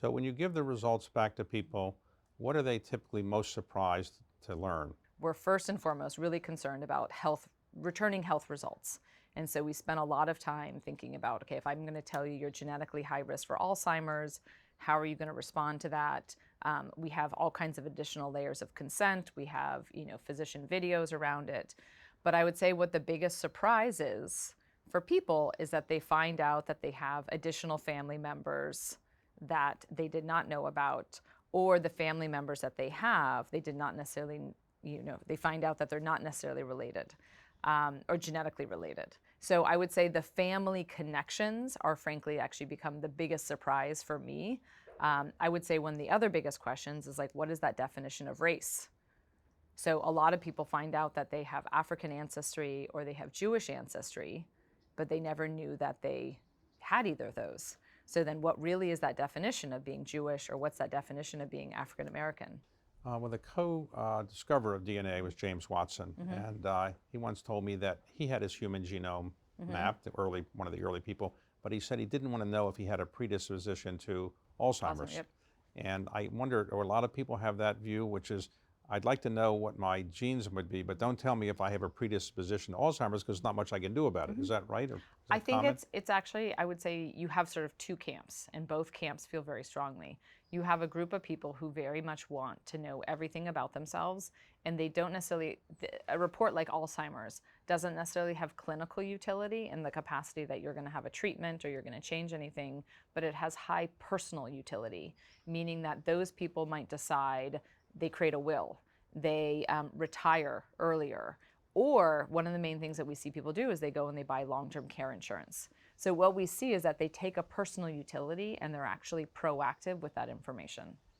So when you give the results back to people, what are they typically most surprised to learn? We're first and foremost really concerned about health, returning health results. And so we spent a lot of time thinking about, okay, if I'm going to tell you you're genetically high risk for Alzheimer's, how are you going to respond to that? We have all kinds of additional layers of consent. We have, physician videos around it. But I would say what the biggest surprise is for people is that they find out that they have additional family members that they did not know about, or the family members that they have, they did not necessarily, they find out that they're not necessarily related, or genetically related. So I would say the family connections are frankly actually become the biggest surprise for me. I would say one of the other biggest questions is like, what is that definition of race? So a lot of people find out that they have African ancestry or they have Jewish ancestry, but they never knew that they had either of those. So then what really is that definition of being Jewish, or what's that definition of being African American? Well, the co-discoverer of DNA was James Watson, and he once told me that he had his human genome mapped, one of the early people, but he said he didn't want to know if he had a predisposition to Awesome. Alzheimer's. Yep. And I wonder, or a lot of people have that view, which is, I'd like to know what my genes would be, but don't tell me if I have a predisposition to Alzheimer's because there's not much I can do about it. Is that right, or is I that think common? it's actually, I would say you have sort of two camps, and both camps feel very strongly. You have a group of people who very much want to know everything about themselves, and they don't necessarily, a report like Alzheimer's doesn't necessarily have clinical utility in the capacity that you're going to have a treatment or you're going to change anything, but it has high personal utility, meaning that those people might decide they create a will, they retire earlier. Or one of the main things that we see people do is they go and they buy long-term care insurance. So what we see is that they take a personal utility and they're actually proactive with that information.